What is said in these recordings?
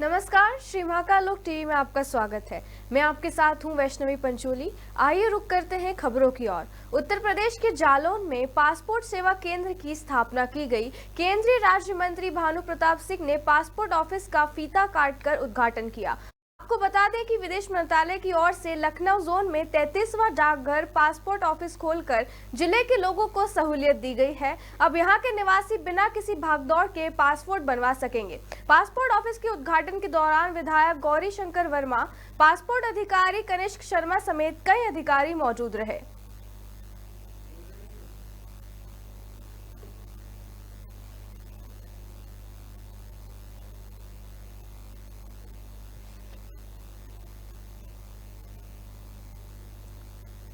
नमस्कार, श्री महाकाल लोक टीवी में आपका स्वागत है। मैं आपके साथ हूं वैष्णवी पंचोली। आइए रुक करते हैं खबरों की ओर। उत्तर प्रदेश के जालौन में पासपोर्ट सेवा केंद्र की स्थापना की गई। केंद्रीय राज्य मंत्री भानु प्रताप सिंह ने पासपोर्ट ऑफिस का फीता काटकर उद्घाटन किया। आपको बता दें कि विदेश मंत्रालय की ओर से लखनऊ जोन में 33वां डाकघर पासपोर्ट ऑफिस खोलकर जिले के लोगों को सहूलियत दी गई है। अब यहां के निवासी बिना किसी भागदौड़ के पासपोर्ट बनवा सकेंगे। पासपोर्ट ऑफिस के उद्घाटन के दौरान विधायक गौरी शंकर वर्मा, पासपोर्ट अधिकारी कनिष्क शर्मा समेत कई अधिकारी मौजूद रहे।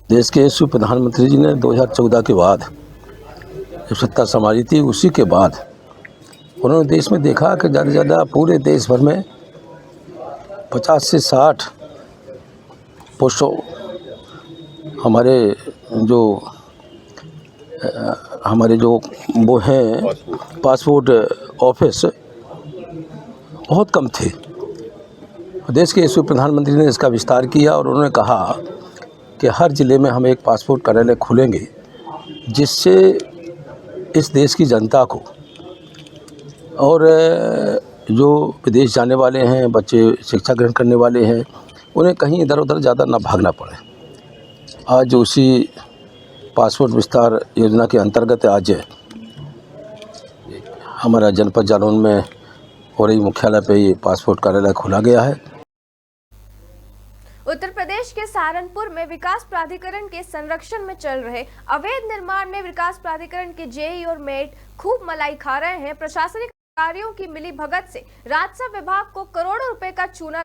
देश के यशस्वी प्रधानमंत्री जी ने 2014 के बाद जब सत्ता संभाली थी, उसी के बाद उन्होंने देश में देखा कि ज़्यादा से ज़्यादा पूरे देश भर में 50 से 60 पोस्टों हमारे जो वो हैं पासपोर्ट ऑफिस बहुत कम थे। देश के यशस्वी प्रधानमंत्री ने इसका विस्तार किया और उन्होंने कहा कि हर ज़िले में हम एक पासपोर्ट कार्यालय खोलेंगे, जिससे इस देश की जनता को और जो विदेश जाने वाले हैं, बच्चे शिक्षा ग्रहण करने वाले हैं, उन्हें कहीं इधर उधर ज़्यादा ना भागना पड़े। आज उसी पासपोर्ट विस्तार योजना के अंतर्गत आज हमारा जनपद जालौन में हो रही मुख्यालय पे ये पासपोर्ट कार्यालय खोला गया है। उत्तर प्रदेश के सहारनपुर में विकास प्राधिकरण के संरक्षण में चल रहे अवैध निर्माण में विकास प्राधिकरण के जेई और मेट खूब मलाई खा रहे हैं। प्रशासनिक अधिकारियों की मिली भगत से राजस्व विभाग को करोड़ों रुपए का चूना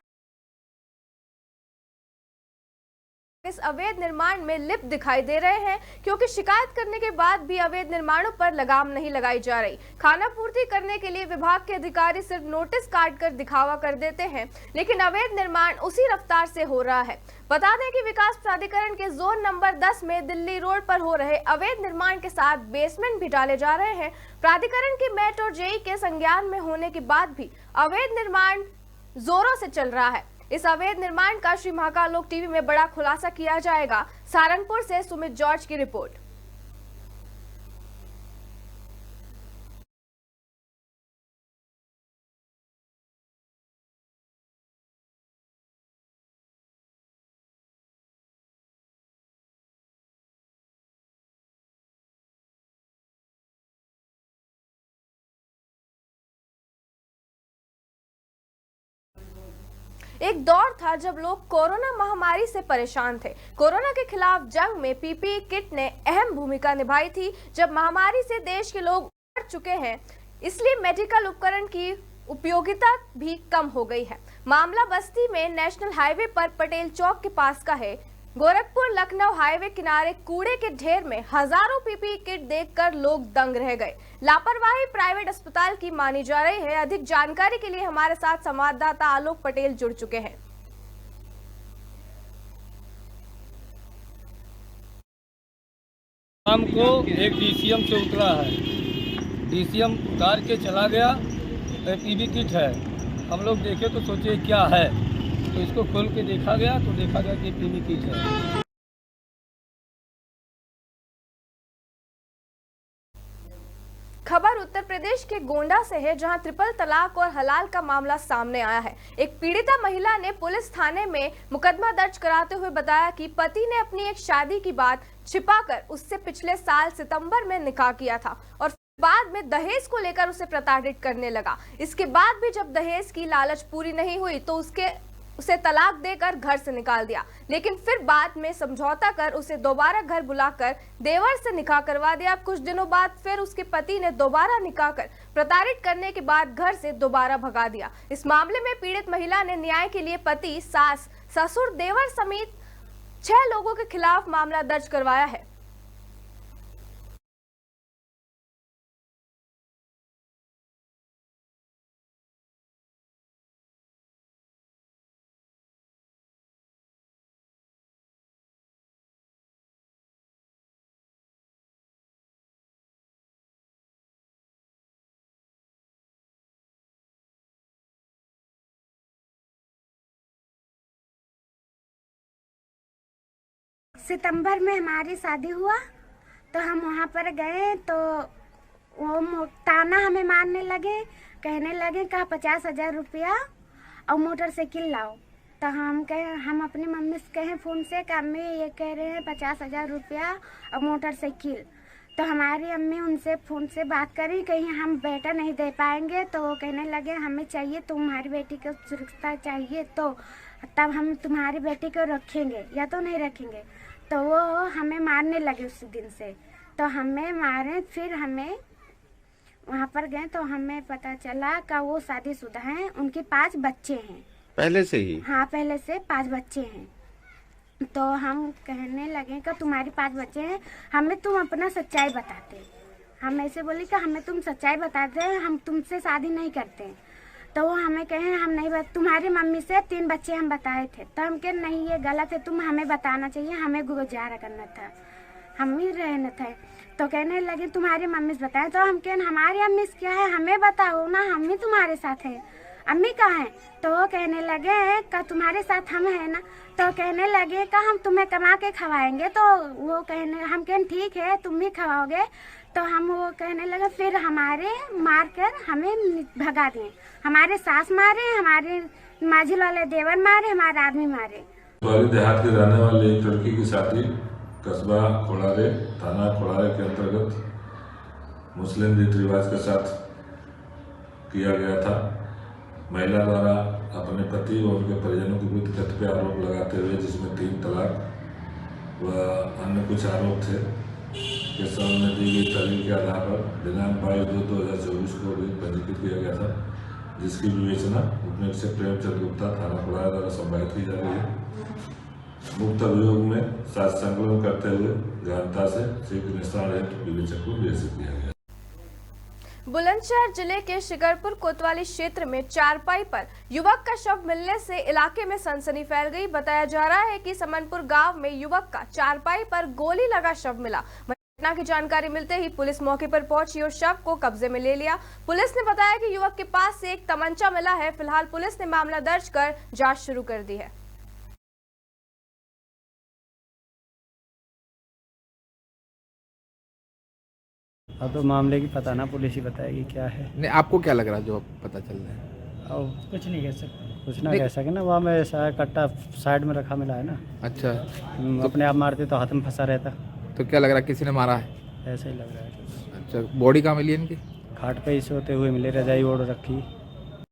इस अवैध निर्माण में लिप्त दिखाई दे रहे हैं, क्योंकि शिकायत करने के बाद भी अवैध निर्माणों पर लगाम नहीं लगाई जा रही। खाना पूर्ति करने के लिए विभाग के अधिकारी सिर्फ नोटिस काट कर दिखावा कर देते हैं, लेकिन अवैध निर्माण उसी रफ्तार से हो रहा है। बता दें कि विकास प्राधिकरण के जोन नंबर 10 में दिल्ली रोड पर हो रहे अवैध निर्माण के साथ बेसमेंट भी डाले जा रहे हैं। प्राधिकरण के मेट और जेई के संज्ञान में होने के बाद भी अवैध निर्माण जोरों से चल रहा है। इस अवैध निर्माण का श्री महाकाल लोक टीवी में बड़ा खुलासा किया जाएगा। सहारनपुर से सुमित जॉर्ज की रिपोर्ट। एक दौर था जब लोग कोरोना महामारी से परेशान थे। कोरोना के खिलाफ जंग में पीपीई किट ने अहम भूमिका निभाई थी। जब महामारी से देश के लोग उबर चुके हैं, इसलिए मेडिकल उपकरण की उपयोगिता भी कम हो गई है। मामला बस्ती में नेशनल हाईवे पर पटेल चौक के पास का है। गोरखपुर लखनऊ हाईवे किनारे कूड़े के ढेर में हजारों पीपीई किट देखकर लोग दंग रह गए। लापरवाही प्राइवेट अस्पताल की मानी जा रही है। अधिक जानकारी के लिए हमारे साथ संवाददाता आलोक पटेल जुड़ चुके हैं। शाम को एक डीसीएम से उतरा है, डीसीएम उतार के चला गया। पीपीई किट है, हम लोग देखे तो सोचे क्या है, तो इसको खोल के देखा गया तो देखा गया कि पीपीई किट है। खबर उत्तर प्रदेश के गोंडा से है, जहां ट्रिपल तलाक और हलाल का मामला सामने आया है। एक पीड़िता महिला ने पुलिस थाने में मुकदमा दर्ज कराते हुए बताया कि पति ने अपनी एक शादी की बात छिपाकर उससे पिछले साल सितंबर में निकाह किया था और बाद में दहेज को लेकर उसे प्रताड़ित करने लगा। इसके बाद भी जब दहेज की लालच पूरी नहीं हुई तो उसे तलाक देकर घर से निकाल दिया, लेकिन फिर बाद में समझौता कर उसे दोबारा घर बुलाकर देवर से निकाह करवा दिया। कुछ दिनों बाद फिर उसके पति ने दोबारा निकाह कर प्रताड़ित करने के बाद घर से दोबारा भगा दिया। इस मामले में पीड़ित महिला ने न्याय के लिए पति, सास, ससुर, देवर समेत 6 लोगों के खिलाफ मामला दर्ज करवाया है। सितंबर में हमारी शादी हुआ तो हम वहाँ पर गए तो वो ताना हमें मारने लगे, कहने लगे कहा 50,000 रुपया और मोटरसाइकिल लाओ। तो हम अपनी मम्मी से कहें फ़ोन से कि अम्मी ये कह रहे हैं 50,000 रुपया और मोटरसाइकिल। तो हमारी अम्मी उनसे फ़ोन से बात करी, कहीं हम बेटा नहीं दे पाएंगे। तो वो कहने लगे हमें चाहिए, तुम्हारी बेटी को सुरक्षा चाहिए तो तब हम तुम्हारी बेटी को रखेंगे या तो नहीं रखेंगे। तो वो हमें मारने लगे उस दिन से। तो हमें मारे, फिर हमें वहाँ पर गए तो हमें पता चला कि वो शादीशुदा हैं, उनके 5 बच्चे हैं पहले से ही। हाँ, पहले से 5 बच्चे हैं। तो हम कहने लगे कि तुम्हारे 5 बच्चे हैं, हमें तुम अपना सच्चाई बताते। हम ऐसे बोले कि हमें तुम सच्चाई बताते हैं, हम तुमसे शादी नहीं करते। तो वो हमें कहे हम नहीं तुम्हारी मम्मी से 3 बच्चे हम बताए थे। तो हम कहे नहीं ये गलत है, तुम हमें बताना चाहिए, हमें गुजारा करना था, हम ही रहना था। तो कहने लगे तुम्हारी मम्मी से बताए। तो हम कहें हमारी अम्मी से क्या है, हमें बताओ ना, हम ही तुम्हारे साथ है, अम्मी कहाँ है। तो वो कहने लगे का तुम्हारे साथ हम है ना। तो कहने लगे का हम तुम्हें कमा के खवाएंगे। तो वो कहने हम कहें ठीक है तुम ही खवाओगे। तो हम वो कहने लगे, फिर हमारे मार कर हमें भगा दिए, हमारे सास मारे, हमारे माझी वाले देवर मारे, हमारे आदमी मारे। द्वारी देहात के रहने वाली एक लड़की की शादी कस्बा खोड़ारे, थाना खोड़ारे के अंतर्गत मुस्लिम रीति रिवाज के साथ किया गया था। महिला द्वारा अपने पति और उनके परिजनों के विरुद्ध तथ्य पे आरोप लगाते हुए, जिसमें 3 तलाक व अन्य कुछ आरोप थे, के सामने दी गई दलील के आधार पर दिनांक 22/2/2024 को भी पंजीकृत किया गया था, जिसकी विवेचना उपनिरीक्षक प्रेमचंद गुप्ता थाना खोड़ारे द्वारा संवादित की जा रही है। मुक्त अभियोग में साक्ष्य संकलन करते हुए गहनता से शीघ्र निस्तारण हेतु विवेचक को निर्देशित किया गया। बुलंदशहर जिले के शिकरपुर कोतवाली क्षेत्र में चारपाई पर युवक का शव मिलने से इलाके में सनसनी फैल गई। बताया जा रहा है कि समनपुर गांव में युवक का चारपाई पर गोली लगा शव मिला। घटना की जानकारी मिलते ही पुलिस मौके पर पहुंची और शव को कब्जे में ले लिया। पुलिस ने बताया कि युवक के पास से एक तमंचा मिला है। फिलहाल पुलिस ने मामला दर्ज कर जाँच शुरू कर दी है। अब तो मामले की पता ना, पुलिस ही बताएगी क्या है। नहीं, आपको क्या लग रहा है जो पता चल रहा है? और कुछ नहीं कह सकते, कुछ ना कह सके ना। वहाँ में ऐसा कट्टा साइड में रखा मिला है ना। अच्छा, अपने आप मारते तो हाथ में फंसा रहता। तो क्या लग रहा है किसी ने मारा है? ऐसा ही लग रहा है। अच्छा, बॉडी कहाँ मिली है इनकी? खाट पे ही सोते हुए मिले, रजाई ओढ़ रखी।